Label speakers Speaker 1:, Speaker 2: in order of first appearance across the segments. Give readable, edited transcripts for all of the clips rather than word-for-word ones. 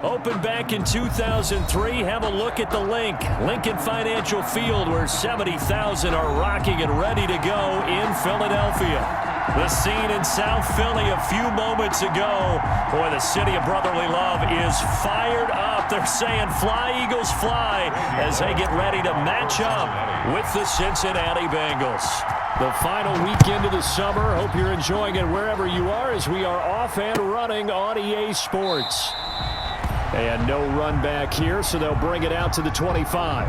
Speaker 1: Opened back in 2003, have a look at the Lincoln Financial Field, where 70,000 are rocking and ready to go in Philadelphia. The scene in South Philly a few moments ago. Boy, the city of brotherly love is fired up. They're saying, "Fly, Eagles, fly," as they get ready to match up with the Cincinnati Bengals. The final weekend of the summer. Hope you're enjoying it wherever you are, as we are off and running on EA Sports. And no run back here, so they'll bring it out to the 25.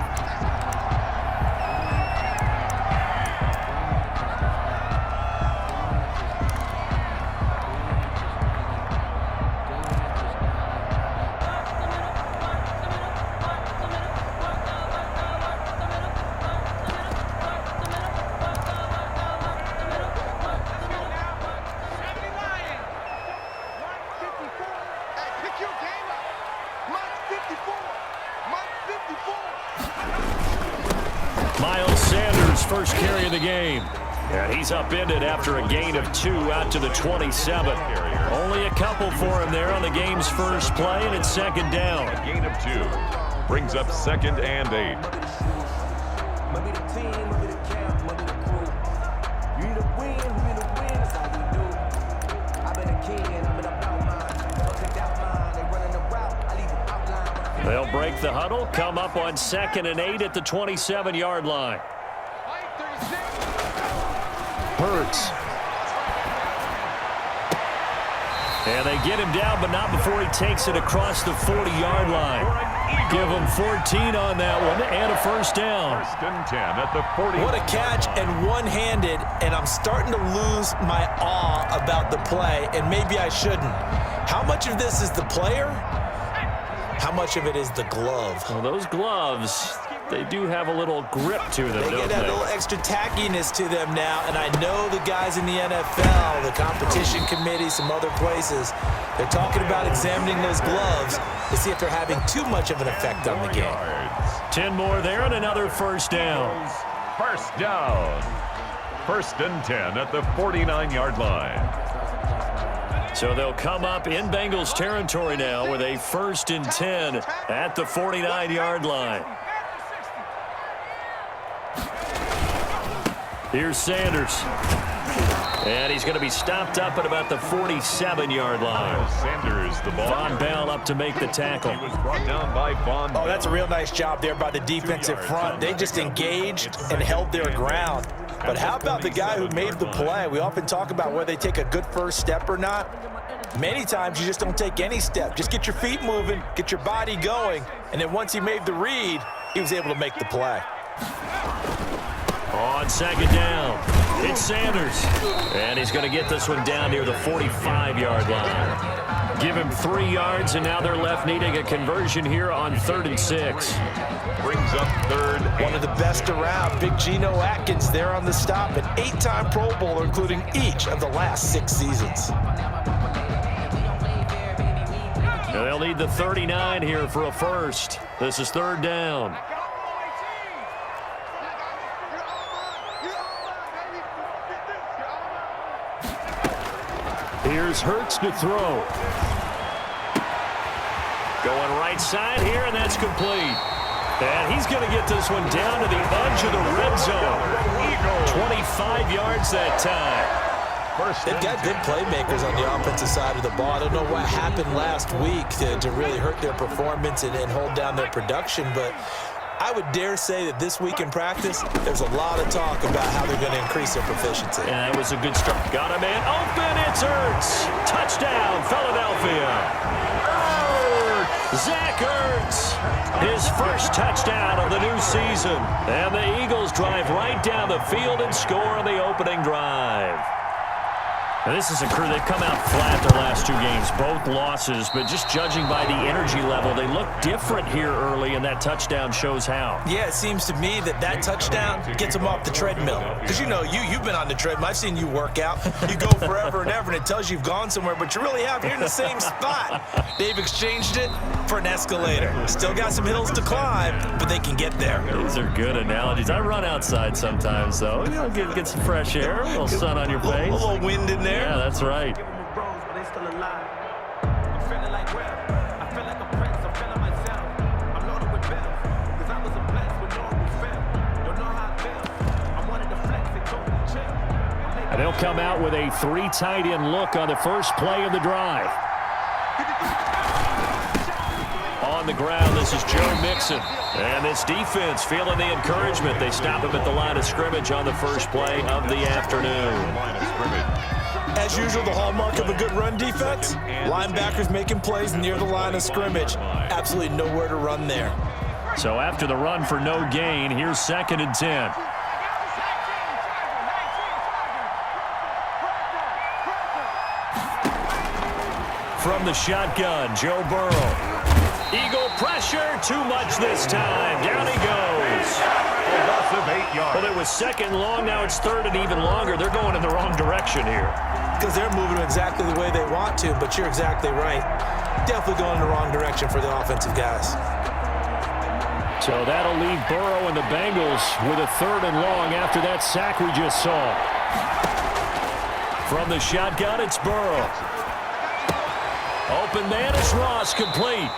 Speaker 1: Miles Sanders, first carry of the game. And he's upended after a gain of 2 out to the 27. Only a couple for him there on the game's first play, and it's second down.
Speaker 2: A gain of 2 brings up 2nd and 8.
Speaker 1: They'll break the huddle, come up on 2nd and 8 at the 27-yard line. Hurts. And they get him down, but not before he takes it across the 40-yard line. Give him 14 on that one and a first down.
Speaker 2: 1st and 10 at the 40.
Speaker 3: What a catch, and one-handed, and I'm starting to lose my awe about the play, and maybe I shouldn't. How much of this is the player? How much of it is the glove?
Speaker 1: Well, those gloves, they do have a little grip to them,
Speaker 3: They
Speaker 1: don't
Speaker 3: get that little extra tackiness to them now, and I know the guys in the NFL, the competition committee, some other places, they're talking about examining those gloves to see if they're having too much of an effect on the game.
Speaker 1: 10 more there and another first down.
Speaker 2: First down. 1st and 10 at the 49-yard line.
Speaker 1: So they'll come up in Bengals territory now with a 1st and 10 at the 49-yard line. Here's Sanders. And he's going to be stopped up at about the 47-yard line.
Speaker 2: Sanders, the ball.
Speaker 1: Von Bell up to make the tackle.
Speaker 2: He was brought down by Von Bell.
Speaker 3: Oh, that's a real nice job there by the defensive front. They just engaged and held their ground. But how about the guy who made the play? We often talk about whether they take a good first step or not. Many times you just don't take any step. Just get your feet moving, get your body going, and then once he made the read, he was able to make the play.
Speaker 1: On 2nd down, it's Sanders. And he's going to get this one down near the 45-yard line. Give him 3 yards, and now they're left needing a conversion here on 3rd and 6.
Speaker 2: Brings up 3rd.
Speaker 3: One of the best around, Big Geno Atkins there on the stop, an 8-time Pro Bowler, including each of the last 6 seasons.
Speaker 1: Now they'll need the 39 here for a first. This is 3rd down. Here's Hurts to throw. Going right side here, and that's complete. And he's going to get this one down to the edge of the red zone. 25 yards that time.
Speaker 3: They've got good playmakers on the offensive side of the ball. I don't know what happened last week to really hurt their performance and hold down their production, but I would dare say that this week in practice, there's a lot of talk about how they're going to increase their proficiency.
Speaker 1: And that was a good start. Got a man open. It's Ertz. Touchdown, Philadelphia. Zach Ertz, his first touchdown of the new season. And the Eagles drive right down the field and score on the opening drive. Now, this is a crew, they've come out flat their last 2 games, both losses, but just judging by the energy level, they look different here early, and that touchdown shows how.
Speaker 3: Yeah, it seems to me that touchdown gets them off the treadmill. Because, you know, you've been on the treadmill. I've seen you work out. You go forever and ever, and it tells you you've gone somewhere, but you really have. You're in the same spot. They've exchanged it for an escalator. Still got some hills to climb, but they can get there.
Speaker 1: These are good analogies. I run outside sometimes, though. You know, get some fresh air, a little sun on your face.
Speaker 3: A little wind in there.
Speaker 1: Yeah, that's right.
Speaker 4: Bros, but they still alive. I'm feeling like rap. I feel like a
Speaker 1: come out with a 3 tight end look on the first play of the drive. On the ground, this is Joe Mixon. And this defense feeling the encouragement. They stop him at the line of scrimmage on the first play of the afternoon.
Speaker 3: As usual, the hallmark of a good run defense, linebackers making plays near the line of scrimmage. Absolutely nowhere to run there.
Speaker 1: So after the run for no gain, here's 2nd and 10. From the shotgun, Joe Burrow. Eagle pressure, too much this time. Down he goes.
Speaker 2: A loss of 8 yards.
Speaker 1: Well, it was 2nd and long. Now it's 3rd and even longer. They're going in the wrong direction here.
Speaker 3: Because they're moving exactly the way they want to, but you're exactly right. Definitely going in the wrong direction for the offensive guys.
Speaker 1: So that'll leave Burrow and the Bengals with a 3rd and long after that sack we just saw. From the shotgun, it's Burrow. Open man is Ross, complete.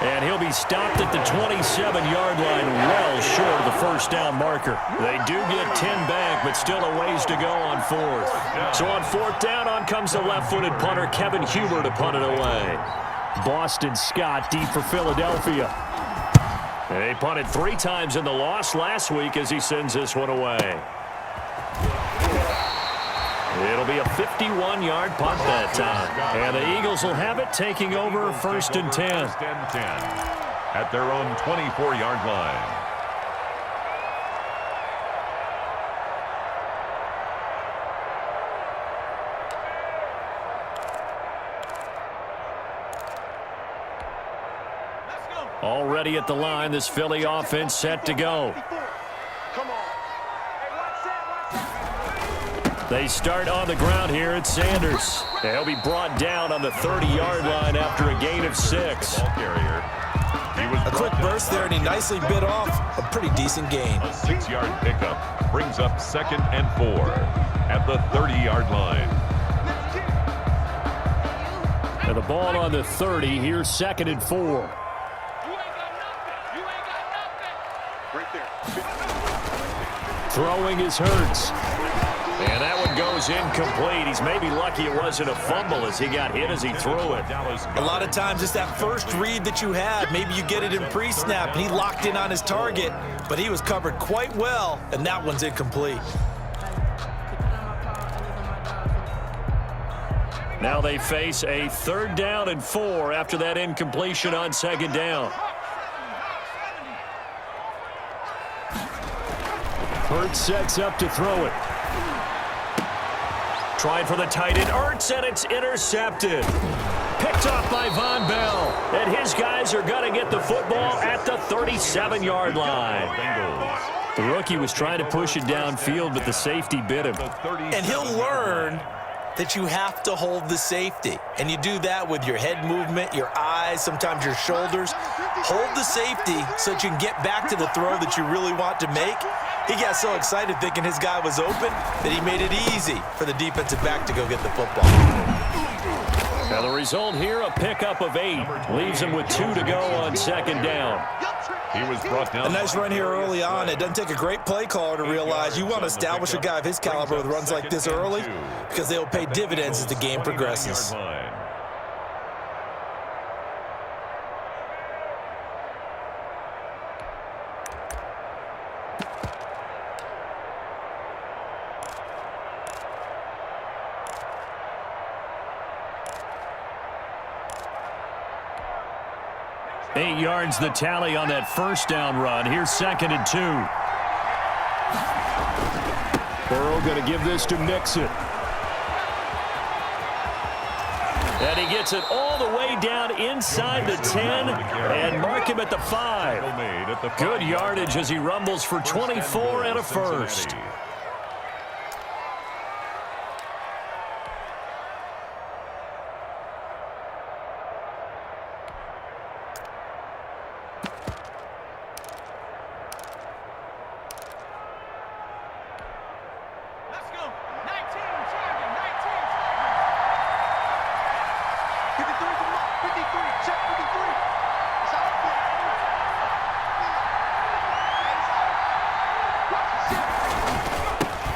Speaker 1: And he'll be stopped at the 27-yard line, well short of the first down marker. They do get 10 back, but still a ways to go on 4th. So on 4th down, on comes the left-footed punter, Kevin Huber, to punt it away. Boston Scott deep for Philadelphia. They punted 3 times in the loss last week as he sends this one away. It'll be a 51-yard punt that time. And the Eagles will have it, taking over 1st and 10.
Speaker 2: At their own 24-yard line.
Speaker 1: Already at the line, this Philly offense set to go. They start on the ground here at Sanders. He'll be brought down on the 30-yard line after a gain of 6.
Speaker 3: A quick burst there, and he nicely bit off a pretty decent gain.
Speaker 2: A 6-yard pickup brings up 2nd and 4 at the 30-yard line.
Speaker 1: And the ball on the 30, here's 2nd and 4. Throwing is Hurts. And that one goes incomplete. He's maybe lucky it wasn't a fumble as he got hit as he threw it.
Speaker 3: A lot of times it's that first read that you had. Maybe you get it in pre-snap, and he locked in on his target, but he was covered quite well, and that one's incomplete.
Speaker 1: Now they face a 3rd down and 4 after that incompletion on 2nd down. Hurts sets up to throw it. Tried for the tight end, Ertz, and it's intercepted. Picked off by Von Bell. And his guys are going to get the football at the 37-yard line. The rookie was trying to push it downfield, but the safety bit him.
Speaker 3: And he'll learn that you have to hold the safety. And you do that with your head movement, your eyes, sometimes your shoulders. Hold the safety so that you can get back to the throw that you really want to make. He got so excited thinking his guy was open that he made it easy for the defensive back to go get the football.
Speaker 1: Now the result here, a pickup of 8. Leaves him with 2 to go on 2nd down.
Speaker 2: He was brought down.
Speaker 3: A nice run here early on. It doesn't take a great play caller to realize you want to establish a guy of his caliber with runs like this early because they'll pay dividends as the game progresses.
Speaker 1: 8 yards the tally on that first down run. Here's 2nd and 2. Burrow going to give this to Mixon. And he gets it all the way down inside the 10 and mark him at the 5. Good yardage as he rumbles for 24 and a first.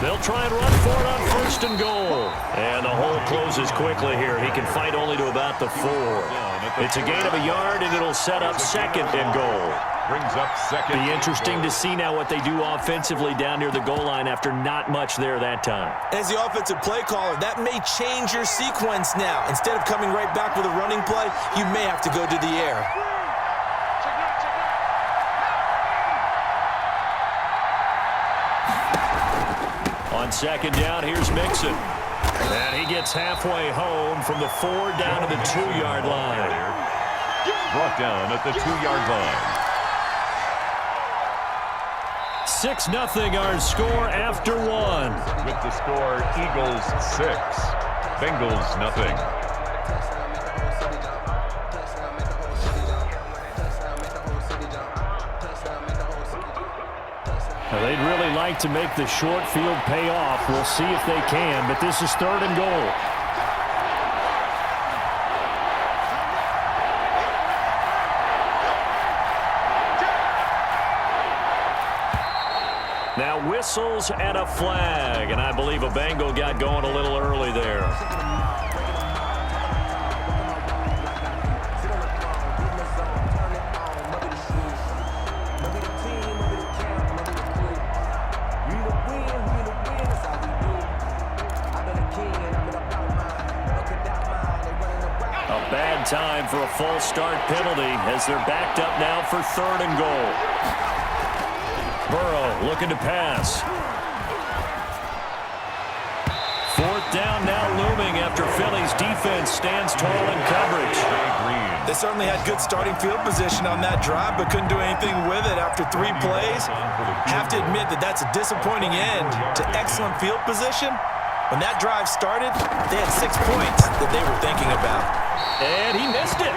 Speaker 1: They'll try and run for it on 1st and goal. And the hole closes quickly here. He can fight only to about the 4. It's a gain of a yard, and it'll set up 2nd and goal.
Speaker 2: Brings up 2nd.
Speaker 1: Be interesting to see now what they do offensively down near the goal line after not much there that time.
Speaker 3: As the offensive play caller, that may change your sequence now. Instead of coming right back with a running play, you may have to go to the air.
Speaker 1: On 2nd down, here's Mixon. And he gets halfway home from the 4 down to the 2-yard line.
Speaker 2: Brought down at the 2-yard line.
Speaker 1: 6-0 our score after 1.
Speaker 2: With the score, Eagles 6, Bengals nothing.
Speaker 1: They'd really like to make the short field pay off. We'll see if they can, but this is 3rd and goal. Now whistles and a flag, and I believe a Bengal got going a little early there. Bad time for a false start penalty as they're backed up now for 3rd and goal. Burrow looking to pass. 4th down now looming after Philly's defense stands tall in coverage.
Speaker 3: They certainly had good starting field position on that drive, but couldn't do anything with it after 3 plays. Have to admit that that's a disappointing end to excellent field position. When that drive started, they had 6 points that they were thinking about.
Speaker 1: And he missed it.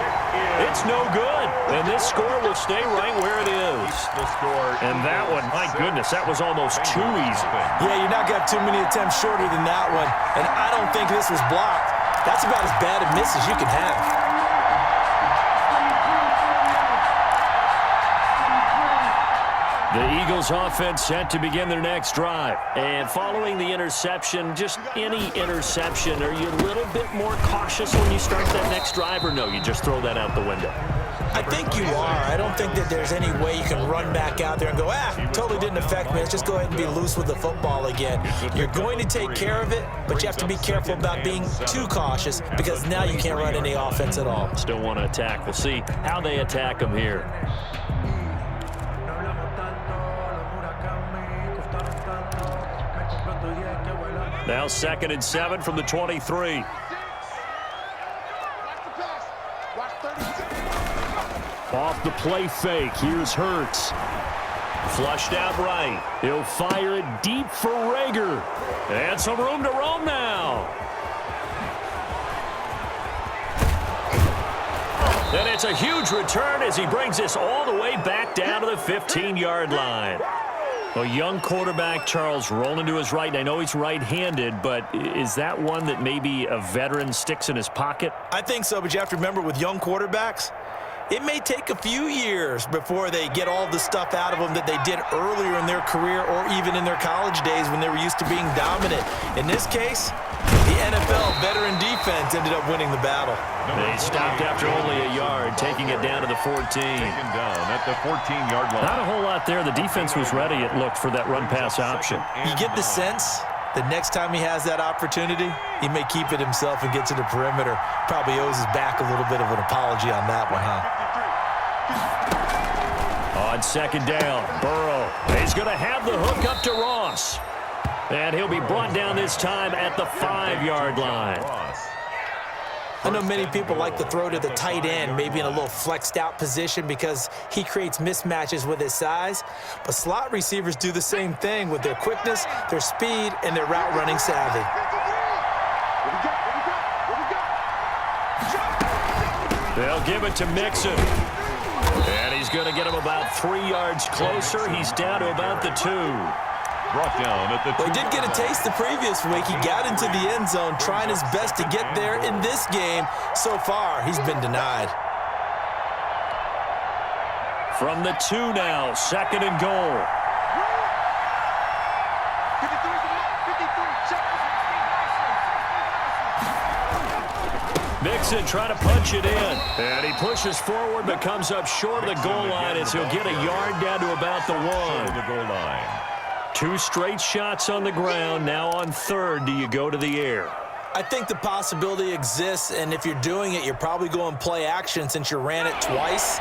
Speaker 1: It's no good. And this score will stay right where it is. And that one, my goodness, that was almost too easy.
Speaker 3: Yeah, you're not got too many attempts shorter than that one. And I don't think this was blocked. That's about as bad a miss as you can have.
Speaker 1: The Eagles offense set to begin their next drive. And following the interception, just any interception, are you a little bit more cautious when you start that next drive, or no, you just throw that out the window?
Speaker 3: I think you are. I don't think that there's any way you can run back out there and go, totally didn't affect me. Let's just go ahead and be loose with the football again. You're going to take care of it, but you have to be careful about being too cautious because now you can't run any offense at all.
Speaker 1: Still want to attack. We'll see how they attack them here. Now 2nd and 7 from the 23. Off the play fake. Here's Hurts. Flushed out right. He'll fire it deep for Rager. And some room to roam now. And it's a huge return as he brings this all the way back down to the 15-yard line. A young quarterback, Charles, rolling to his right. And I know he's right-handed, but is that one that maybe a veteran sticks in his pocket?
Speaker 3: I think so, but you have to remember with young quarterbacks, it may take a few years before they get all the stuff out of them that they did earlier in their career or even in their college days when they were used to being dominant. In this case, the NFL veteran defense ended up winning the battle.
Speaker 1: They stopped after only a yard, taking it down to the 14.
Speaker 2: Taken down at the 14-yard line.
Speaker 1: Not a whole lot there. The defense was ready, it looked, for that run-pass option.
Speaker 3: You get the sense that next time he has that opportunity, he may keep it himself and get to the perimeter. Probably owes his back a little bit of an apology on that one, huh?
Speaker 1: On 2nd down, Burrow. He's going to have the hook up to Ross. And he'll be brought down this time at the 5-yard line.
Speaker 3: I know many people like to throw to the tight end, maybe in a little flexed out position because he creates mismatches with his size. But slot receivers do the same thing with their quickness, their speed, and their route running savvy.
Speaker 1: They'll give it to Mixon. And he's going to get him about 3 yards closer. He's down to about the 2.
Speaker 2: Brought down at the 2.
Speaker 3: Well, he did get a taste the previous week. He got into the end zone, trying his best to get there in this game. So far, he's been denied.
Speaker 1: From the 2 now, 2nd and goal. Mixon trying to punch it in. And he pushes forward but comes up short of the goal line as he'll get a yard down to about the 1.
Speaker 2: The goal line.
Speaker 1: 2 straight shots on the ground. Now on third, do you go to the air?
Speaker 3: I think the possibility exists, and if you're doing it, you're probably going play action since you ran it twice.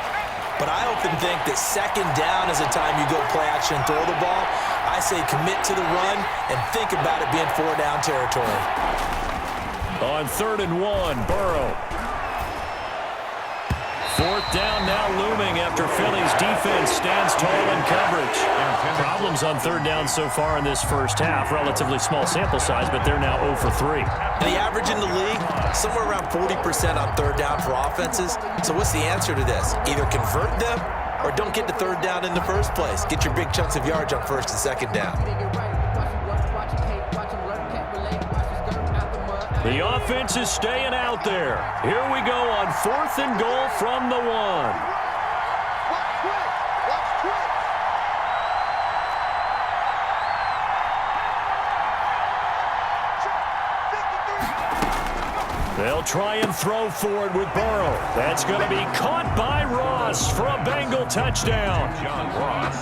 Speaker 3: But I often think that second down is the time you go play action and throw the ball. I say commit to the run and think about it being 4 down territory.
Speaker 1: On 3rd and 1, Burrow. 4th down now looming after Philly's defense stands tall in coverage. Problems on 3rd down so far in this first half. Relatively small sample size, but they're now 0 for 3.
Speaker 3: And the average in the league, somewhere around 40% on 3rd down for offenses. So what's the answer to this? Either convert them or don't get to 3rd down in the first place. Get your big chunks of yards on 1st and 2nd down.
Speaker 1: The offense is staying out there. Here we go on 4th and goal from the 1. They'll try and throw for it with Burrow. That's going to be caught by Ross for a Bengal touchdown.
Speaker 2: John Ross.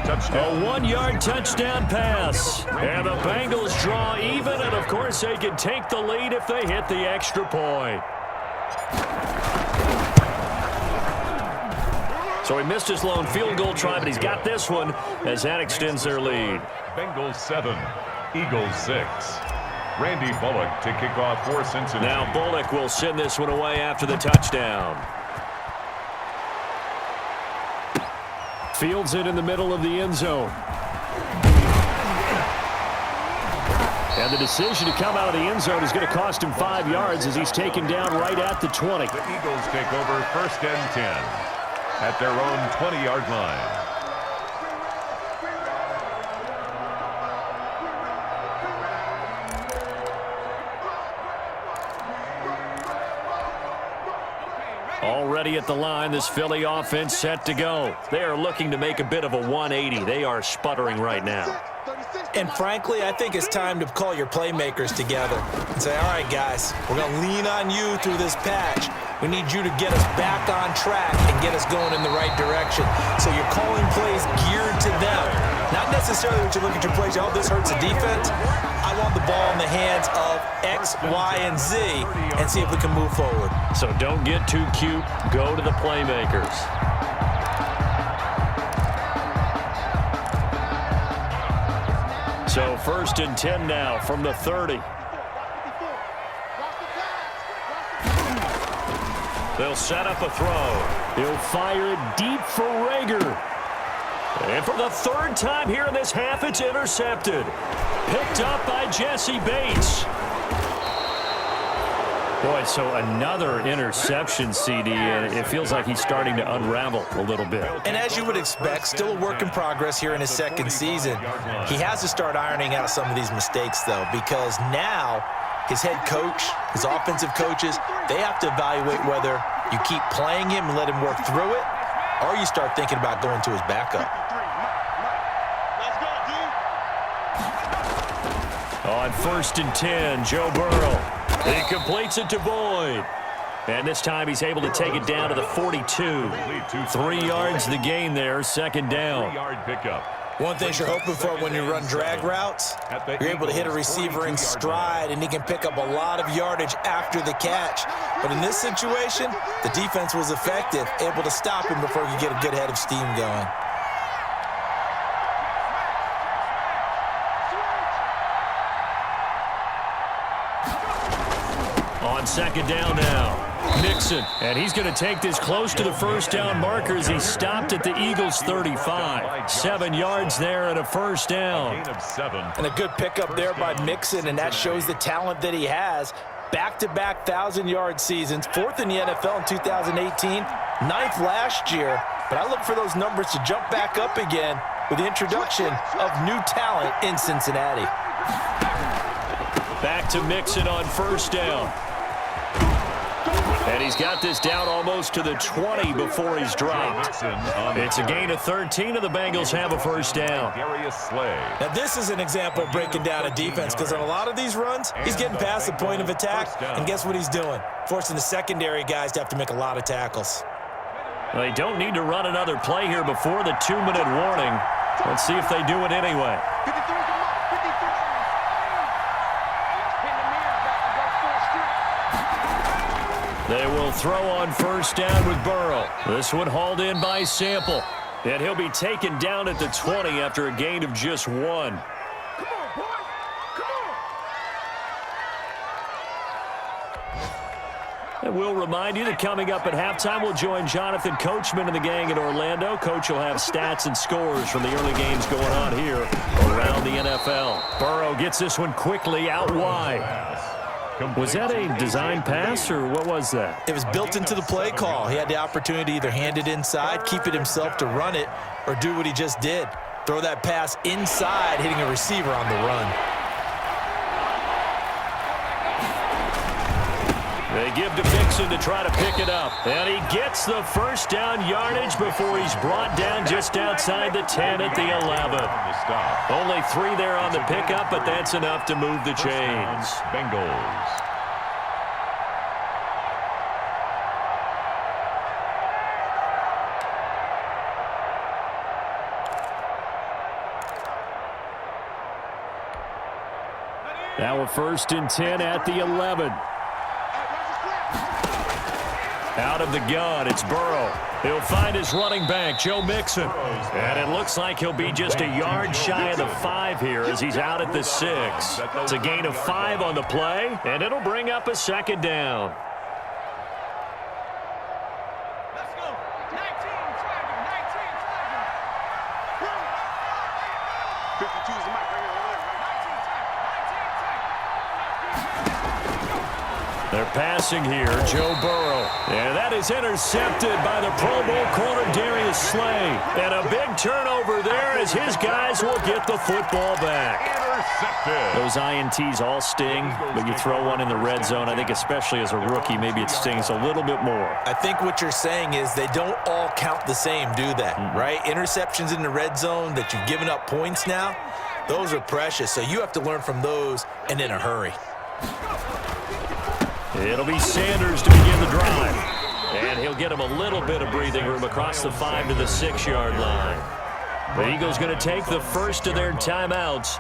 Speaker 2: Touchdown.
Speaker 1: A 1-yard touchdown pass. And the Bengals draw even, and of course they can take the lead if they hit the extra point. So he missed his lone field goal try, but he's got this one as that extends their lead.
Speaker 2: Bengals 7, Eagles 6. Randy Bullock to kick off for Cincinnati.
Speaker 1: Now Bullock will send this one away after the touchdown. Fields it in the middle of the end zone. And the decision to come out of the end zone is going to cost him 5 yards as he's taken down right at the 20.
Speaker 2: The Eagles take over 1st and 10 at their own 20-yard line.
Speaker 1: Already at the line, this Philly offense set to go. They are looking to make a bit of a 180. They are sputtering right now.
Speaker 3: And frankly, I think it's time to call your playmakers together and say, all right, guys, we're going to lean on you through this patch. We need you to get us back on track and get us going in the right direction. So you're calling plays geared to them. Not necessarily when you look at your plays, oh, this hurts the defense. I want the ball in the hands of X, Y, and Z and see if we can move forward.
Speaker 1: So don't get too cute. Go to the playmakers. So 1st and 10 now from the 30. They'll set up a throw. He'll fire it deep for Rager. And for the 3rd time here in this half, it's intercepted. Picked up by Jesse Bates. Boy, so another interception, CD, and it feels like he's starting to unravel a little bit.
Speaker 3: And as you would expect, still a work in progress here in his 2nd season. He has to start ironing out some of these mistakes, though, because now his head coach, his offensive coaches, they have to evaluate whether you keep playing him and let him work through it, or you start thinking about going to his backup.
Speaker 1: On 1st and 10, Joe Burrow. He completes it to Boyd. And this time he's able to take it down to the 42. 3 yards the gain there, 2nd down.
Speaker 2: 3-yard pickup.
Speaker 3: One thing you're hoping for when you run drag routes, you're able to hit a receiver in stride, and he can pick up a lot of yardage after the catch. But in this situation, the defense was effective, able to stop him before he could get a good head of steam going.
Speaker 1: On 2nd down now, Mixon. And he's going to take this close to the 1st down marker as he stopped at the Eagles' 35. 7 yards there and a 1st down.
Speaker 3: And a good pickup there by Mixon, and that shows the talent that he has. Back-to-back 1,000-yard seasons, 4th in the NFL in 2018, 9th last year. But I look for those numbers to jump back up again with the introduction of new talent in Cincinnati.
Speaker 1: Back to Mixon on 1st down. And he's got this down almost to the 20 before he's dropped. It's a gain of 13, and the Bengals have a first down.
Speaker 3: Now, this is an example of breaking down a defense, because on a lot of these runs, he's getting past the point of attack, and guess what he's doing? Forcing the secondary guys to have to make a lot of tackles.
Speaker 1: They don't need to run another play here before the 2-minute warning. Let's see if they do it anyway. They will throw on first down with Burrow. This one hauled in by Sample. And he'll be taken down at the 20 after a gain of just 1.
Speaker 4: Come on, boys. Come on.
Speaker 1: And we'll remind you that coming up at halftime, we'll join Jonathan Coachman and the gang in Orlando. Coach will have stats and scores from the early games going on here around the NFL. Burrow gets this one quickly out wide. Was that a design pass, or what was that?
Speaker 3: It was built into the play call. He had the opportunity to either hand it inside, keep it himself to run it, or do what he just did. Throw that pass inside, hitting a receiver on the run.
Speaker 1: They give to Mixon to try to pick it up. And he gets the first down yardage before he's brought down just outside the 10 at the 11. Only 3 there on the pickup, but that's enough to move the chains.
Speaker 2: Bengals.
Speaker 1: Now a 1st and 10 at the 11. Out of the gun, it's Burrow. He'll find his running back, Joe Mixon. And it looks like he'll be just a yard shy of the 5 here as he's out at the 6. It's a gain of 5 on the play, and it'll bring up a 2nd down.
Speaker 4: Let's go. 19 tackle. 52 is the mic right here. 19 tackle.
Speaker 1: They're passing here, Joe Burrow. And that is intercepted by the Pro Bowl corner, Darius Slay. And a big turnover there as his guys will get the football back.
Speaker 2: Intercepted.
Speaker 1: Those INTs all sting, but you throw one in the red zone, I think especially as a rookie, maybe it stings a little bit more.
Speaker 3: I think what you're saying is they don't all count the same, do that, right? Interceptions in the red zone that you've given up points now, those are precious. So you have to learn from those and in a hurry.
Speaker 1: It'll be Sanders to begin the drive. And he'll get him a little bit of breathing room across the 5 to the 6-yard line. The Eagles going to take the first of their timeouts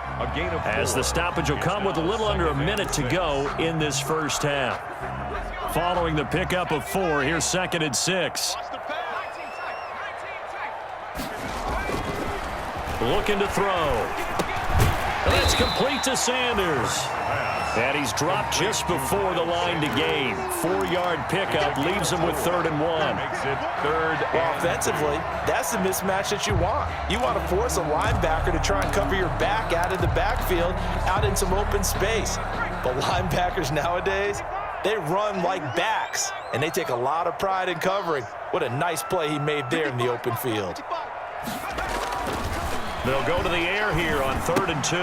Speaker 1: as the stoppage will come with a little under a minute to go in this first half. Following the pickup of 4, here's 2nd and 6. Looking to throw. That's complete to Sanders. And he's dropped just before the line to gain. 4-yard pickup leaves him with 3rd and 1.
Speaker 2: Makes it 3rd.
Speaker 3: Well, offensively, that's the mismatch that you want. You want to force a linebacker to try and cover your back out of the backfield, out in some open space. But linebackers nowadays, they run like backs, and they take a lot of pride in covering. What a nice play he made there in the open field.
Speaker 1: They'll go to the air here on 3rd and 2.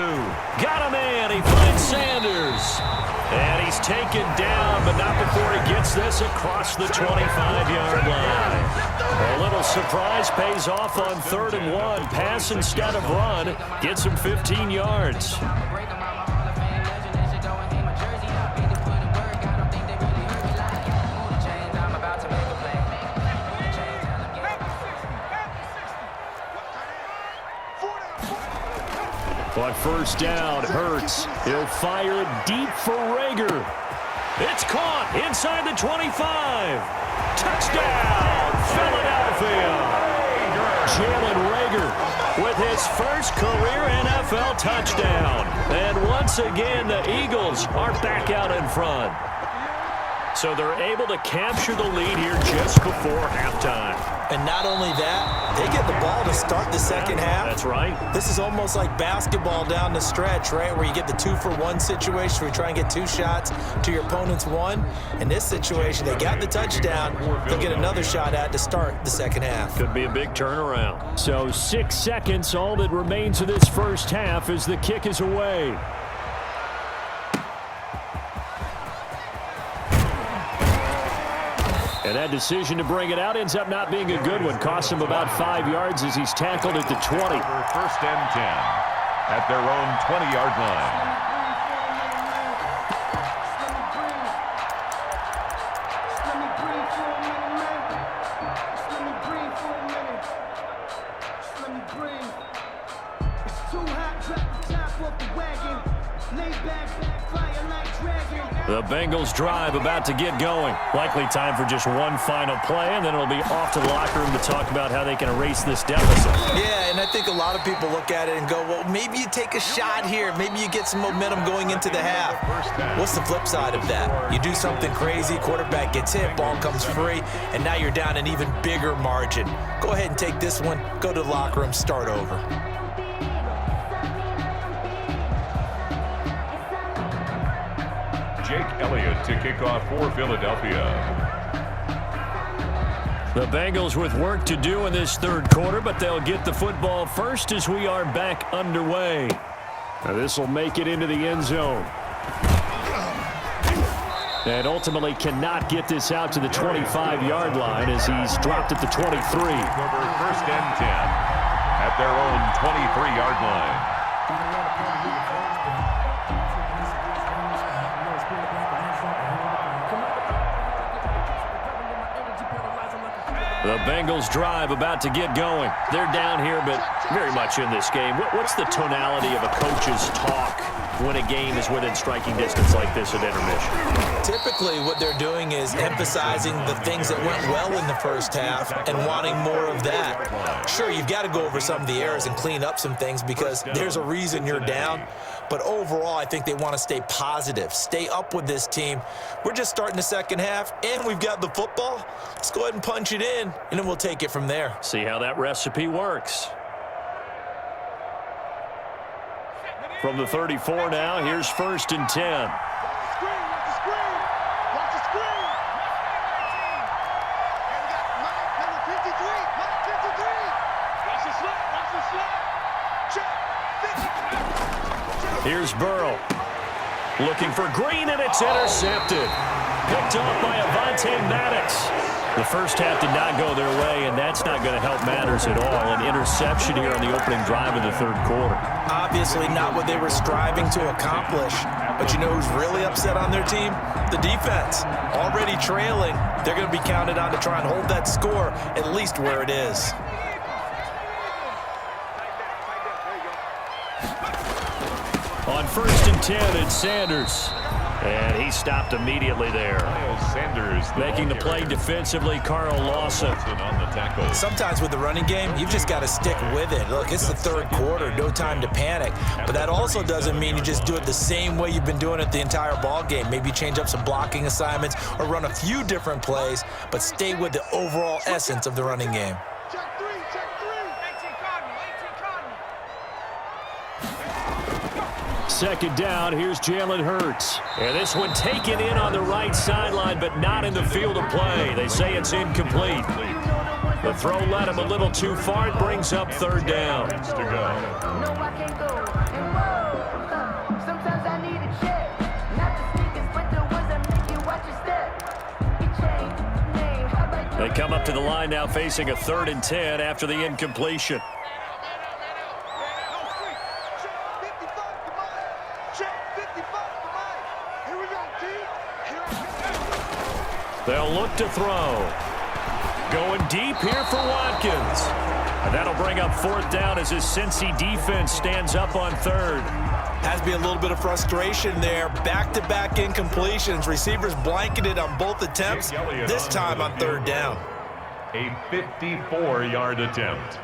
Speaker 1: Got a man. He finds Sanders. And he's taken down, but not before he gets this across the 25-yard line. A little surprise pays off on 3rd and 1. Pass instead of run. Gets him 15 yards. On first down, Hurts. He'll fire deep for Rager. It's caught inside the 25. Touchdown, Philadelphia. Jalen Rager with his first career NFL touchdown. And once again, the Eagles are back out in front. So they're able to capture the lead here just before halftime.
Speaker 3: And not only that, they get the ball to start the second half.
Speaker 1: That's right.
Speaker 3: This is almost like basketball down the stretch, right, where you get the 2-for-1 situation where you try and get 2 shots to your opponent's 1. In this situation, they got the touchdown. They'll get another shot at to start the second half.
Speaker 1: Could be a big turnaround. So 6 seconds, all that remains of this first half as the kick is away. And that decision to bring it out ends up not being a good one. Costs him about 5 yards as he's tackled at the 20.
Speaker 2: First and 10 at their own 20-yard line.
Speaker 1: The Bengals drive about to get going. Likely time for just one final play, and then it'll be off to the locker room to talk about how they can erase this deficit.
Speaker 3: Yeah, and I think a lot of people look at it and go, well, maybe you take a shot here. Maybe you get some momentum going into the half. What's the flip side of that? You do something crazy, quarterback gets hit, ball comes free, and now you're down an even bigger margin. Go ahead and take this one, go to the locker room, start over.
Speaker 2: Jake Elliott to kick off for Philadelphia.
Speaker 1: The Bengals with work to do in this third quarter, but they'll get the football first as we are back underway. Now this will make it into the end zone. And ultimately cannot get this out to the 25-yard line as he's dropped at the 23.
Speaker 2: First and 10 at their own 23-yard line.
Speaker 1: The Bengals drive about to get going. They're down here, but very much in this game. What's the tonality of a coach's talk when a game is within striking distance like this at intermission?
Speaker 3: Typically, what they're doing is emphasizing the things that went well in the first half and wanting more of that. Sure, you've got to go over some of the errors and clean up some things because there's a reason you're down. But overall, I think they want to stay positive, stay up with this team. We're just starting the second half, and we've got the football. Let's go ahead and punch it in, and then we'll take it from there.
Speaker 1: See how that recipe works. From the 34 now, here's first and 10. Here's Burrow. Looking for Green, and it's intercepted. Picked off by Avonte Maddox. The first half did not go their way, and that's not going to help matters at all. An interception here on the opening drive of the third quarter.
Speaker 3: Obviously not what they were striving to accomplish. But you know who's really upset on their team? The defense. Already trailing. They're going to be counted on to try and hold that score at least where it is.
Speaker 1: On first and 10, it's Sanders. And he stopped immediately there.
Speaker 2: Sanders
Speaker 1: making the play defensively, Carl Lawson.
Speaker 2: On the tackle.
Speaker 3: Sometimes with the running game, you've just got to stick with it. Look, it's the third quarter, no time to panic. But that also doesn't mean you just do it the same way you've been doing it the entire ball game. Maybe change up some blocking assignments or run a few different plays, but stay with the overall essence of the running game.
Speaker 4: Check three. 18 Cardinal.
Speaker 1: Second down, here's Jalen Hurts. And this one taken in on the right sideline, but not in the field of play. They say it's incomplete. The throw led him a little too far. It brings up third down. They come up to the line now facing a 3rd and 10 after the incompletion. They'll look to throw. Going deep here for Watkins. And that'll bring up 4th down as his Cincy defense stands up on 3rd.
Speaker 3: Has to be a little bit of frustration there. Back-to-back incompletions. Receivers blanketed on both attempts, this time on 3rd down.
Speaker 2: A 54-yard attempt.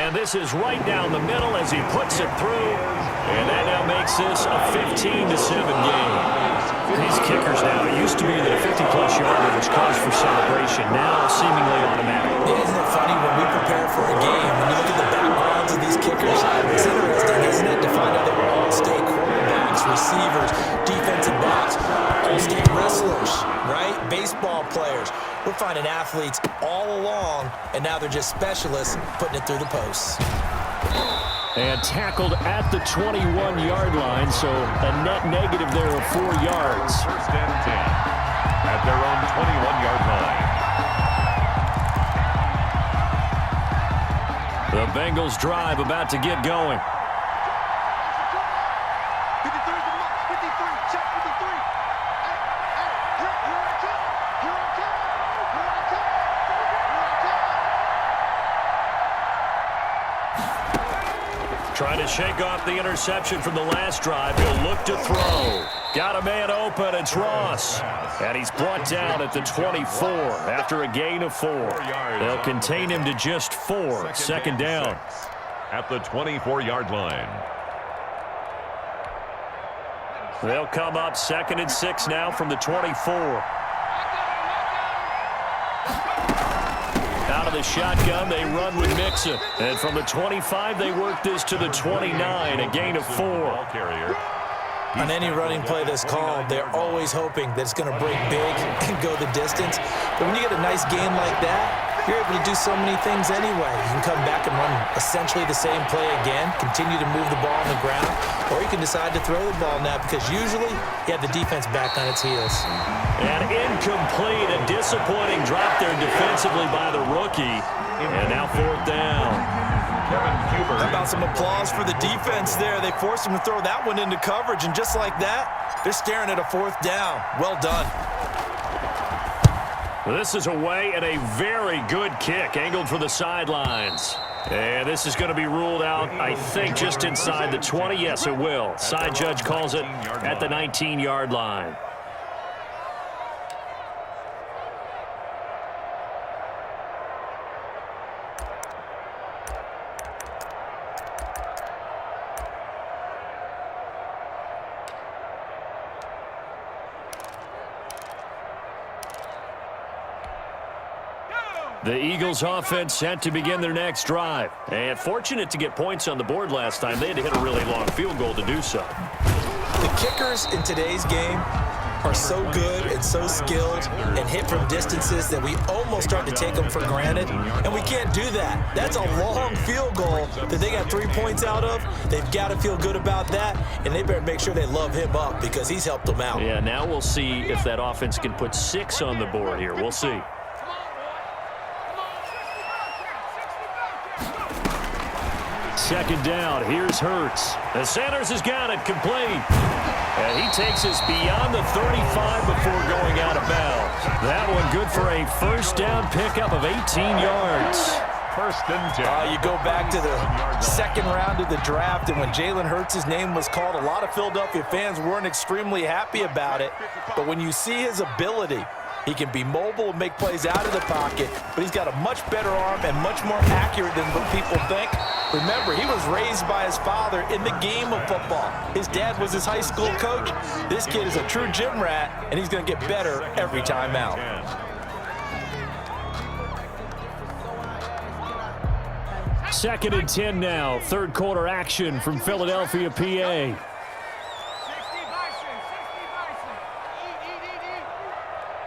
Speaker 1: And this is right down the middle as he puts it through. And that now makes this a 15-7 game. These kickers now, it used to be that a 50-plus yarder was cause for celebration. Now seemingly automatic.
Speaker 3: Yeah, isn't it funny when we prepare for a game, when you look at the backgrounds of these kickers, it's interesting, isn't it, to find out they were all-state quarterbacks, receivers, defensive backs, all-state wrestlers, right? Baseball players. We're finding athletes all along, and now they're just specialists putting it through the posts.
Speaker 1: And tackled at the 21-yard line, so a net negative there of 4 yards.
Speaker 2: First and 10 at their own 21-yard line.
Speaker 1: The Bengals drive about to get going.
Speaker 4: 53 to the mark. 53. Check 53. Here I come. Here I come. Here I come.
Speaker 1: Trying to shake off the interception from the last drive. He'll look to throw. Got a man open. It's Ross. And he's brought down at the 24 after a gain of 4. They'll contain him to just 4. Second down.
Speaker 2: At the 24-yard line.
Speaker 1: They'll come up 2nd and 6 now from the 24. Out of the shotgun, they run with Mixon. And from the 25, they work this to the 29, a gain of 4.
Speaker 3: On any running play that's called, they're always hoping that it's going to break big and go the distance. But when you get a nice game like that, you're able to do so many things anyway. You can come back and run essentially the same play again, continue to move the ball on the ground, or you can decide to throw the ball now because usually you have the defense back on its heels.
Speaker 1: And incomplete, a disappointing drop there defensively by the rookie. And now 4th down.
Speaker 3: How about some applause for the defense there? They forced him to throw that one into coverage, and just like that, they're staring at a 4th down. Well done.
Speaker 1: This is away and a very good kick angled for the sidelines. And this is going to be ruled out, I think, just inside the 20. Yes, it will. Side judge calls it at the 19-yard line. The Eagles offense set to begin their next drive. And fortunate to get points on the board last time. They had to hit a really long field goal to do so.
Speaker 3: The kickers in today's game are so good and so skilled and hit from distances that we almost start to take them for granted. And we can't do that. That's a long field goal that they got 3 points out of. They've got to feel good about that, and they better make sure they love him up because he's helped them out.
Speaker 1: Yeah, now we'll see if that offense can put 6 on the board here. We'll see. Second down, here's Hurts. The Sanders has got it complete. And he takes us beyond the 35 before going out of bounds. That one good for a first down pickup of 18 yards.
Speaker 2: First and 10.
Speaker 3: You go back to the second round of the draft, and when Jalen Hurts' name was called, a lot of Philadelphia fans weren't extremely happy about it. But when you see his ability, he can be mobile and make plays out of the pocket, but he's got a much better arm and much more accurate than what people think. Remember, he was raised by his father in the game of football. His dad was his high school coach. This kid is a true gym rat, and he's going to get better every time out.
Speaker 1: Second and 10 now. Third quarter action from Philadelphia, PA.
Speaker 4: 60 Bison.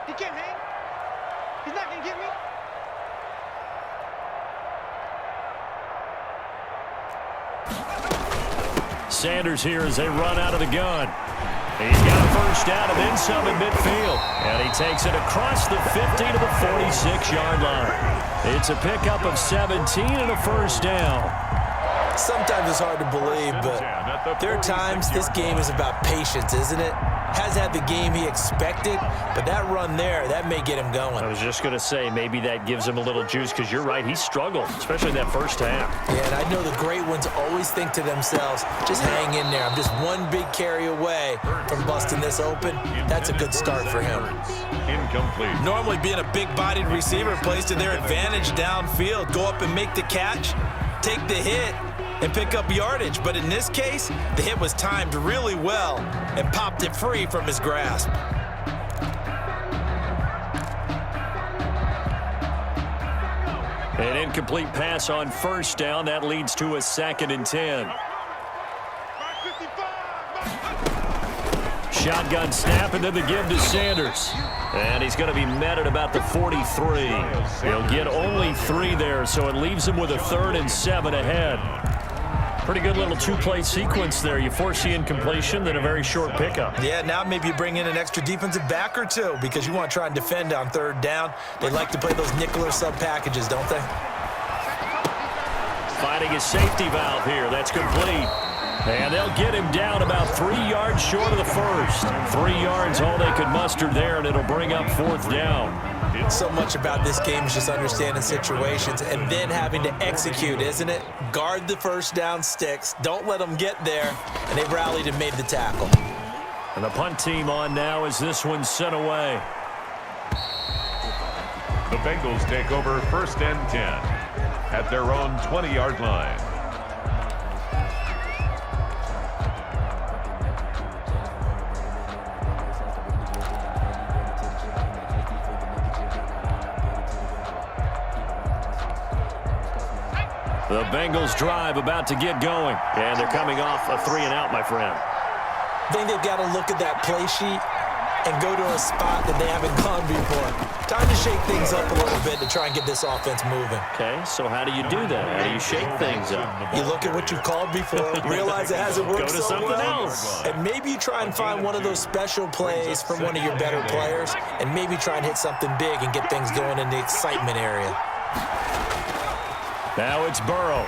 Speaker 4: He can't hang. He's not going to get me.
Speaker 1: Sanders here as they run out of the gun. He's got a first down and then some in midfield. And he takes it across the 50 to the 46-yard line. It's a pickup of 17 and a first down.
Speaker 3: Sometimes it's hard to believe, but there are times this game is about patience, isn't it? Has had the game he expected, but that run there, that may get him going.
Speaker 1: I was just going to say, maybe that gives him a little juice, because you're right, he struggled, especially that first half.
Speaker 3: Yeah, and I know the great ones always think to themselves, just hang in there. I'm just one big carry away from busting this open. That's a good start for him.
Speaker 2: Incomplete.
Speaker 3: Normally being a big-bodied receiver plays to their advantage downfield. Go up and make the catch, take the hit, and pick up yardage. But in this case, the hit was timed really well and popped it free from his grasp.
Speaker 1: An incomplete pass on first down. That leads to a 2nd and 10. Shotgun snap, and then the give to Sanders. And he's going to be met at about the 43. He'll get only 3 there, so it leaves him with a 3rd and 7 ahead. Pretty good little two-play sequence there. You force the incompletion, then a very short pickup.
Speaker 3: Yeah, now maybe you bring in an extra defensive back or two because you want to try and defend on third down. They like to play those nickel or sub packages, don't they?
Speaker 1: Finding his safety valve here. That's complete. And they'll get him down about 3 yards short of the first. 3 yards all they could muster there, and it'll bring up fourth down.
Speaker 3: So much about this game is just understanding situations and then having to execute, isn't it? Guard the first down sticks. Don't let them get there. And they rallied and made the tackle.
Speaker 1: And the punt team on now as this one's sent away.
Speaker 2: The Bengals take over 1st and 10 at their own 20-yard line.
Speaker 1: The Bengals drive about to get going. And they're coming off a 3-and-out, my friend.
Speaker 3: I think they've got to look at that play sheet and go to a spot that they haven't gone before. Time to shake things up a little bit to try and get this offense moving.
Speaker 1: Okay, so how do you do that? How do you shake things up?
Speaker 3: You look at what you've called before, realize it hasn't worked
Speaker 1: Go to
Speaker 3: so
Speaker 1: something
Speaker 3: well,
Speaker 1: else.
Speaker 3: and maybe you try and find one of those special plays from one of your better players, and maybe try and hit something big and get things going in the excitement area.
Speaker 1: Now it's Burrow.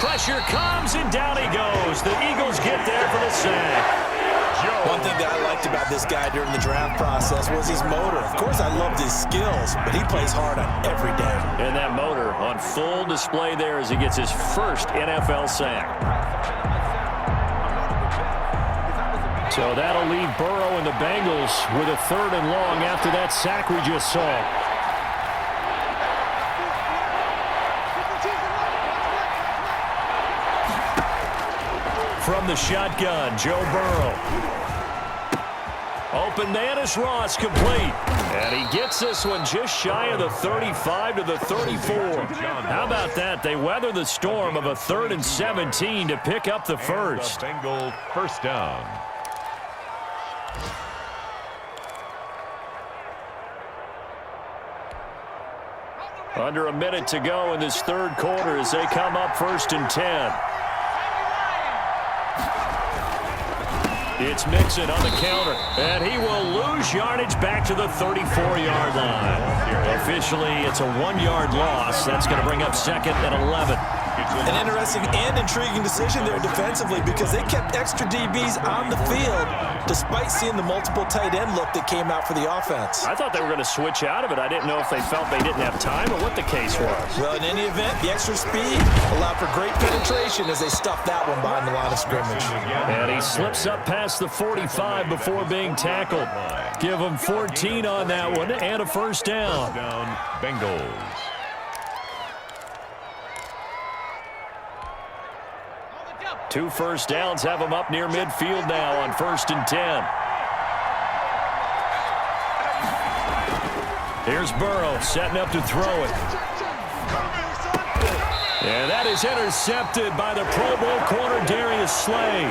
Speaker 1: Pressure comes, and down he goes. The Eagles get there for the sack.
Speaker 3: One thing that I liked about this guy during the draft process was his motor. Of course, I loved his skills, but he plays hard on every down.
Speaker 1: And that motor on full display there as he gets his first NFL sack. So that'll leave Burrow and the Bengals with a 3rd and long after that sack we just saw. From the shotgun, Joe Burrow. Open Nanus Ross complete. And he gets this one just shy of the 35 to the 34. How about that? They weather the storm of a 3rd and 17 to pick up the first.
Speaker 2: And the Bengal first down.
Speaker 1: Under a minute to go in this 3rd quarter as they come up 1st and 10. It's Mixon on the counter, and he will lose yardage back to the 34-yard line. Officially, it's a 1-yard loss. That's going to bring up 2nd and 11.
Speaker 3: An interesting and intriguing decision there defensively because they kept extra DBs on the field despite seeing the multiple tight end look that came out for the offense.
Speaker 1: I thought they were going to switch out of it. I didn't know if they felt they didn't have time or what the case was.
Speaker 3: Well, in any event, the extra speed allowed for great penetration as they stuffed that one behind the line of scrimmage.
Speaker 1: And he slips up past the 45 before being tackled. Give him 14 on that one and a first down.
Speaker 2: Bengals.
Speaker 1: Two first downs have him up near midfield now on 1st and 10. Here's Burrow setting up to throw it. And that is intercepted by the Pro Bowl corner Darius Slay.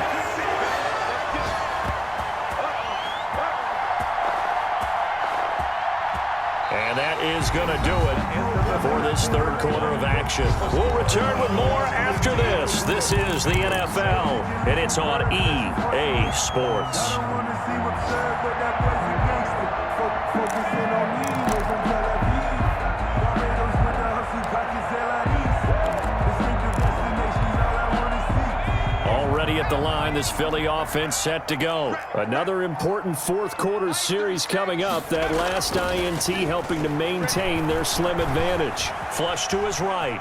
Speaker 1: And that is going to do it for this 3rd quarter of action. We'll return with more after this. This is the NFL, and it's on EA Sports. Already at the line, this Philly offense set to go. Another important 4th quarter series coming up. That last INT helping to maintain their slim advantage. Flush to his right.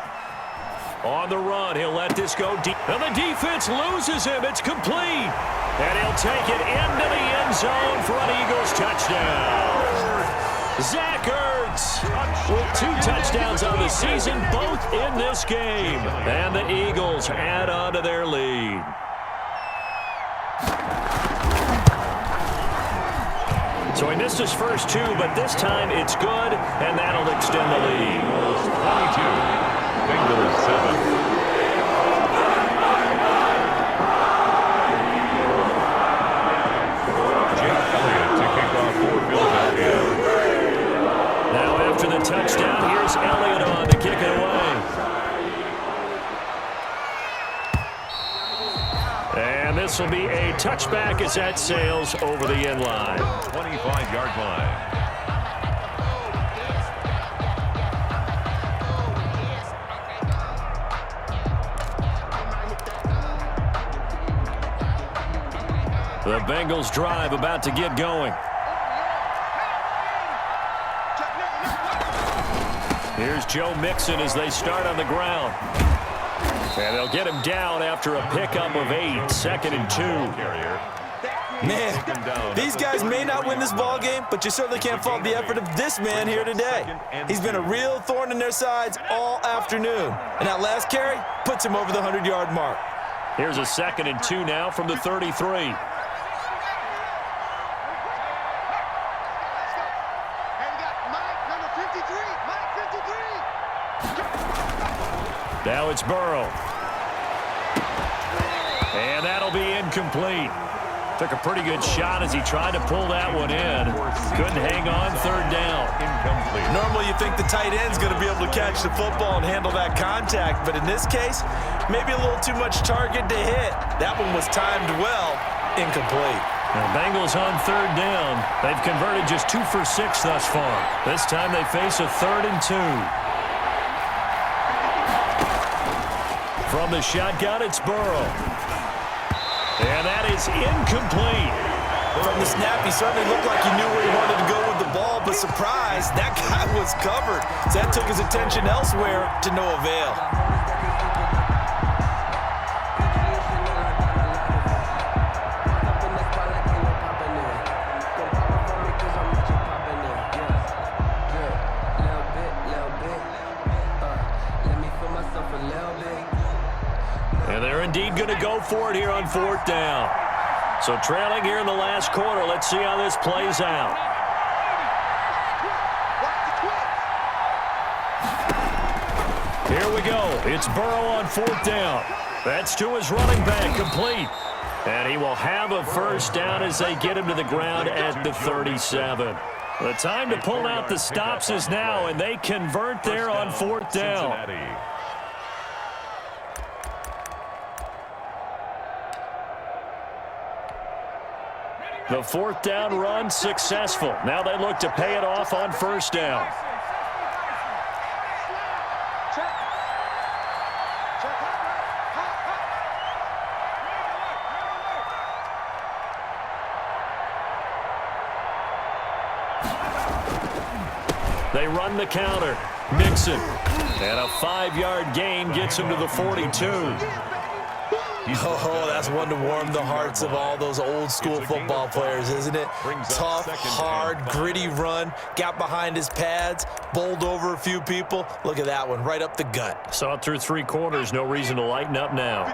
Speaker 1: On the run, he'll let this go deep. And the defense loses him. It's complete. And he'll take it into the end zone for an Eagles touchdown. Zach Ertz with 2 touchdowns on the season, both in this game. And the Eagles add on to their lead. So he missed his first 2, but this time it's good, and that'll extend the lead.
Speaker 2: 22, Bengals 7.
Speaker 1: After the touchdown, here's Elliott on to kick it away. this will be a touchback as that sails over the end line.
Speaker 2: 25-yard line.
Speaker 1: The Bengals drive about to get going. Here's Joe Mixon as they start on the ground. And they'll get him down after a pickup of 8, 2nd and 2.
Speaker 3: Man, these guys may not win this ball game, but you certainly can't fault the effort of this man here today. He's been a real thorn in their sides all afternoon. And that last carry puts him over the 100-yard mark.
Speaker 1: Here's a 2nd and 2 now from the 33. Now it's Burrow. And that'll be incomplete. Took a pretty good shot as he tried to pull that one in. Couldn't hang on, 3rd down.
Speaker 2: Incomplete.
Speaker 3: Normally you think the tight end's going to be able to catch the football and handle that contact, but in this case, maybe a little too much target to hit. That one was timed well, incomplete.
Speaker 1: The Bengals on 3rd down. They've converted just 2 for 6 thus far. This time they face a 3rd and 2. From the shotgun, it's Burrow. And that is incomplete.
Speaker 3: From the snap, he certainly looked like he knew where he wanted to go with the ball, but surprise, that guy was covered. So that took his attention elsewhere to no avail.
Speaker 1: And they're indeed going to go for it here on 4th down. So trailing here in the last quarter. Let's see how this plays out. Here we go. It's Burrow on 4th down. That's to his running back, complete. And he will have a 1st down as they get him to the ground at the 37. The time to pull out the stops is now, and they convert there on 4th down. The 4th down run successful. Now they look to pay it off on 1st down. They run the counter. Mixon. And a 5-yard gain gets him to the 42.
Speaker 3: Oh, that's one to warm the hearts of all those old-school football players, isn't it? Tough, hard, gritty run, got behind his pads, bowled over a few people. Look at that one, right up the gut.
Speaker 1: Saw it through 3 quarters, no reason to lighten up now.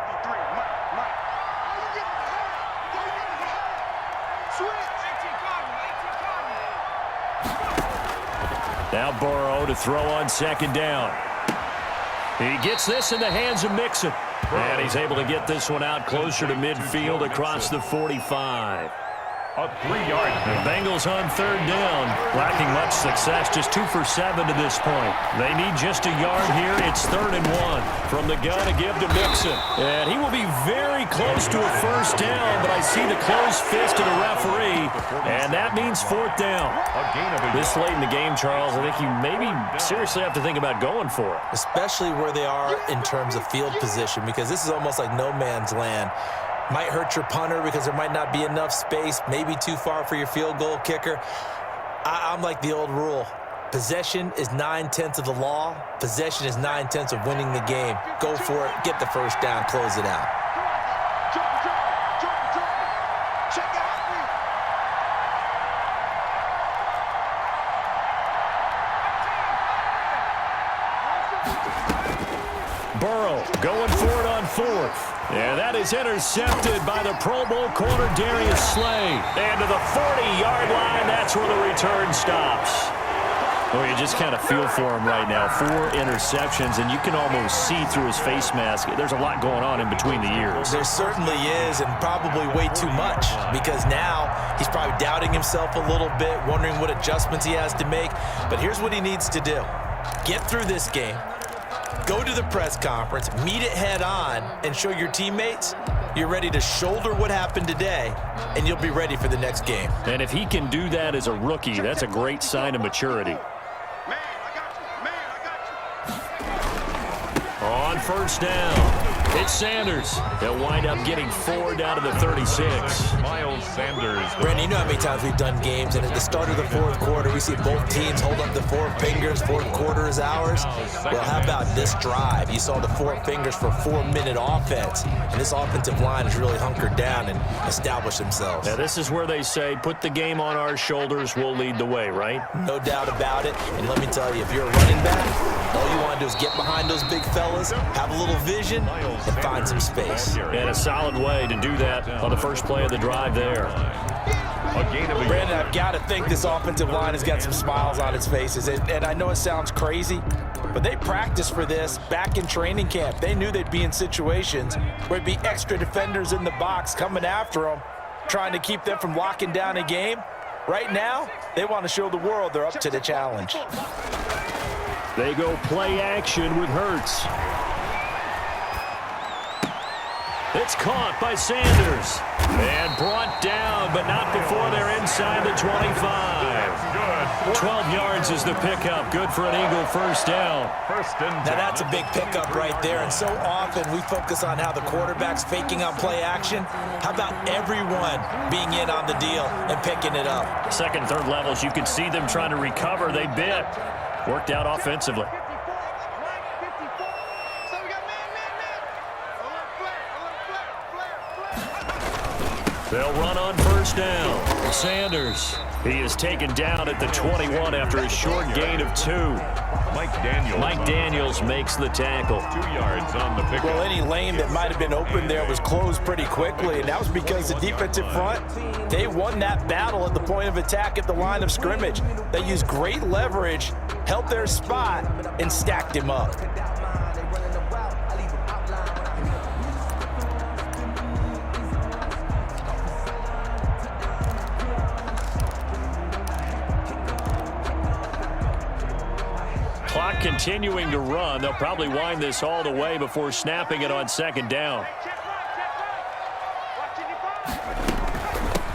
Speaker 1: Now Burrow to throw on 2nd down. He gets this in the hands of Mixon. And he's able to get this one out closer to midfield across the 45.
Speaker 2: A 3-yard.
Speaker 1: The Bengals on 3rd down, lacking much success, just 2 for 7 to this point. They need just a yard here. It's 3rd and 1. From the gun to give to Mixon. And he will be very close to a 1st down, but I see the closed fist of the referee, and that means 4th down. This late in the game, Charles, I think you maybe seriously have to think about going for it.
Speaker 3: Especially where they are in terms of field position, because this is almost like no man's land. Might hurt your punter because there might not be enough space, maybe too far for your field goal kicker. I'm like the old rule. Possession is 9/10 of the law. Possession is 9/10 of winning the game. Go for it, get the 1st down, close it out.
Speaker 1: Burrow going for it on 4th. And that is intercepted by the Pro Bowl corner Darius Slay. And to the 40-yard line, that's where the return stops. Oh, you just kind of feel for him right now. 4 interceptions, and you can almost see through his face mask. There's a lot going on in between the ears.
Speaker 3: There certainly is, and probably way too much, because now he's probably doubting himself a little bit, wondering what adjustments he has to make. But here's what he needs to do. Get through this game. Go to the press conference, meet it head on, and show your teammates You're ready to shoulder what happened today, and you'll be ready for the next game.
Speaker 1: And if he can do that as a rookie, that's a great sign of maturity.
Speaker 4: Man, I got you. Man, I got you.
Speaker 1: On first down, it's Sanders. They'll wind up getting 4 down to the 36.
Speaker 2: Miles Sanders.
Speaker 3: Brandon, you know how many times we've done games, and at the start of the fourth quarter, we see both teams hold up the 4 fingers, fourth quarter is ours. Well, how about this drive? You saw the 4 fingers for 4-minute offense, and this offensive line has really hunkered down and established themselves.
Speaker 1: Now, this is where they say, put the game on our shoulders, we'll lead the way, right?
Speaker 3: No doubt about it, and let me tell you, if you're a running back, all you want to do is get behind those big fellas, have a little vision, and find some space.
Speaker 1: And a solid way to do that on the first play of the drive there.
Speaker 2: A gain of a
Speaker 3: Brandon, I've got to think this offensive line has got some smiles on its faces. And I know it sounds crazy, but they practiced for this back in training camp. They knew they'd be in situations where it'd be extra defenders in the box coming after them, trying to keep them from locking down a game. Right now, they want to show the world they're up to the challenge.
Speaker 1: They go play action with Hurts. It's caught by Sanders. And brought down, but not before they're inside the 25. 12 yards is the pickup. Good for an Eagle first down.
Speaker 3: Now that's a big pickup right there, and so often we focus on how the quarterback's faking on play action. How about everyone being in on the deal and picking it up?
Speaker 1: Second, third levels, you could see them trying to recover. They bit. Worked out offensively.
Speaker 4: So we got man. A little flare.
Speaker 1: They'll run on first down. Sanders. He is taken down at the 21 after a short gain of 2. Mike Daniels makes the tackle.
Speaker 2: 2 yards on the pickup.
Speaker 3: Well, any lane that might have been open there was closed pretty quickly, and that was because the defensive front, they won that battle at the point of attack at the line of scrimmage. They used great leverage, held their spot, and stacked him up.
Speaker 1: Clock continuing to run. They'll probably wind this all the way before snapping it on second down.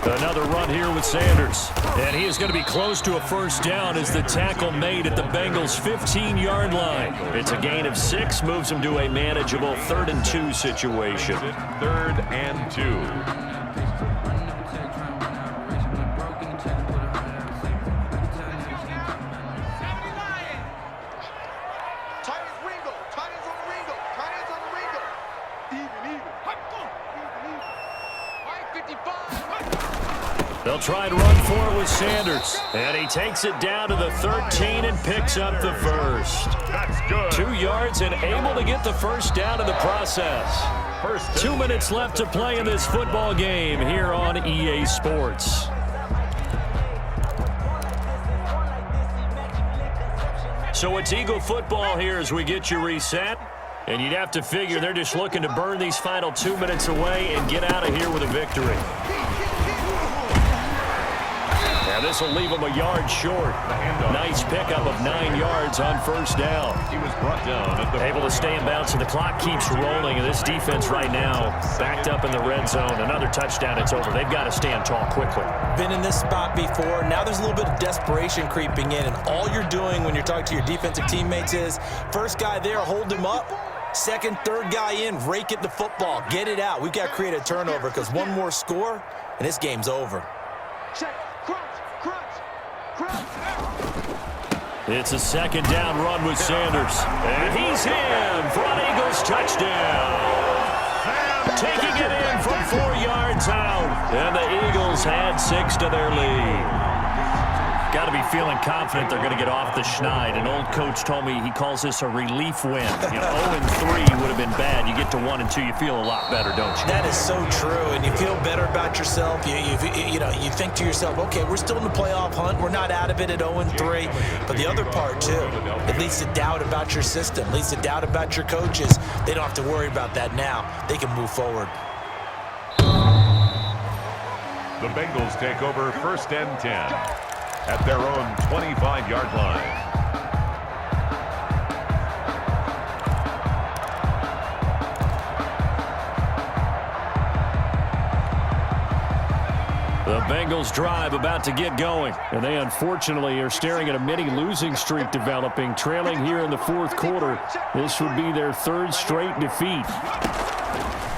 Speaker 1: Another run here with Sanders. And he is going to be close to a first down as the tackle made at the Bengals' 15-yard line. It's a gain of 6, moves him to a manageable 3rd and 2 situation.
Speaker 2: 3rd and 2.
Speaker 1: They'll try and run for it with Sanders. And he takes it down to the 13 and picks up the first.
Speaker 2: That's good.
Speaker 1: 2 yards and able to get the first down in the process. 2 minutes left to play in this football game here on EA Sports. So it's Eagle football here as we get you reset. And you'd have to figure they're just looking to burn these final 2 minutes away and get out of here with a victory. Now this will leave them a yard short. Nice pickup of 9 yards on first down.
Speaker 2: He was brought down at the
Speaker 1: Able to stay in bounds, and the clock keeps rolling. And this defense right now backed up in the red zone. Another touchdown, it's over. They've got to stand tall quickly.
Speaker 3: Been in this spot before. Now there's a little bit of desperation creeping in, and all you're doing when you're talking to your defensive teammates is first guy there, hold him up. Second, third guy in, rake at the football. Get it out. We've got to create a turnover because one more score, and this game's over.
Speaker 4: Check. Crunch.
Speaker 1: It's a second down run with Sanders. And he's in for an Eagles touchdown. Taking it in from 4 yards out. And the Eagles add 6 to their lead. Got to be feeling confident they're going to get off the schneid. An old coach told me he calls this a relief win. 0-3 would have been bad. You get to 1 and 2, you feel a lot better, don't you?
Speaker 3: That is so true, and you feel better about yourself. You think to yourself, okay, we're still in the playoff hunt. We're not out of it at 0-3. But the other part, too, it leads to doubt about your system, leads to doubt about your coaches. They don't have to worry about that now. They can move forward.
Speaker 2: The Bengals take over 1st and 10. At their own 25-yard line.
Speaker 1: Bengals drive about to get going. And they unfortunately are staring at a mini losing streak developing, trailing here in the fourth quarter. This would be their third straight defeat.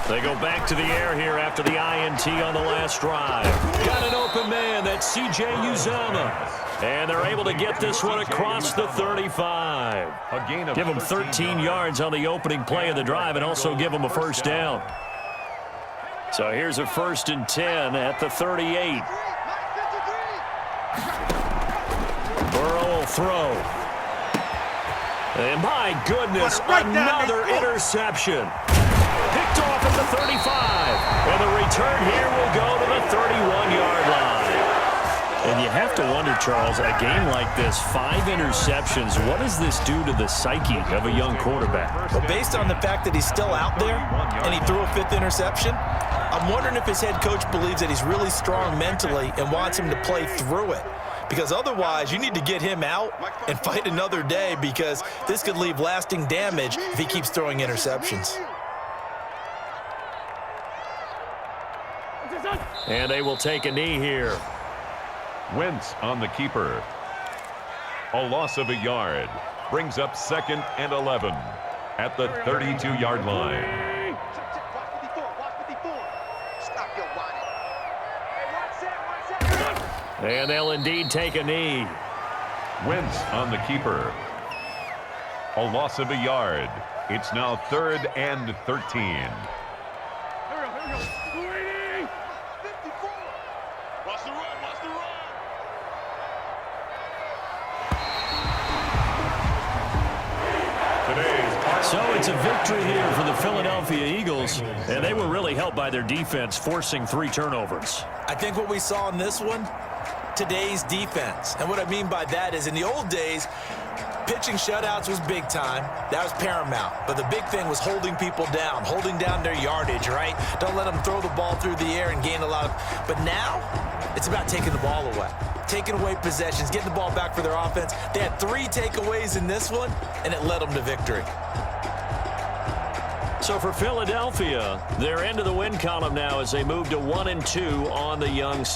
Speaker 1: They go back to the air here after the INT on the last drive. Got an open man. That's C.J. Uzomah. And they're able to get this one across the 35.
Speaker 2: A gain of
Speaker 1: Give them 13 yards on the opening play of the drive and also give them a first down. So here's a 1st and 10 at the 38. Burrow will throw. And my goodness, another interception. Picked off at the 35. And the return here will go to the 31-yard line. And you have to wonder, Charles, a game like this, 5 interceptions, what does this do to the psyche of a young quarterback?
Speaker 3: Well, based on the fact that he's still out there and he threw a 5th interception, I'm wondering if his head coach believes that he's really strong mentally and wants him to play through it. Because otherwise, you need to get him out and fight another day, because this could leave lasting damage if he keeps throwing interceptions.
Speaker 1: And they will take a knee here.
Speaker 2: Wentz on the keeper. A loss of a yard. Brings up 2nd and 11 at the 32-yard line.
Speaker 1: And they'll indeed take a knee.
Speaker 2: Wentz on the keeper. A loss of a yard. It's now 3rd and 13.
Speaker 1: So it's a victory here for the Philadelphia Eagles, and they were really helped by their defense, forcing 3 turnovers.
Speaker 3: I think what we saw in this one, today's defense. And what I mean by that is, in the old days, pitching shutouts was big time. That was paramount. But the big thing was holding people down, holding down their yardage, right? Don't let them throw the ball through the air and gain a lot of... But now, it's about taking the ball away. Taking away possessions, getting the ball back for their offense. They had 3 takeaways in this one, and it led them to victory.
Speaker 1: So for Philadelphia, they're into the win column now as they move to 1-2 on the young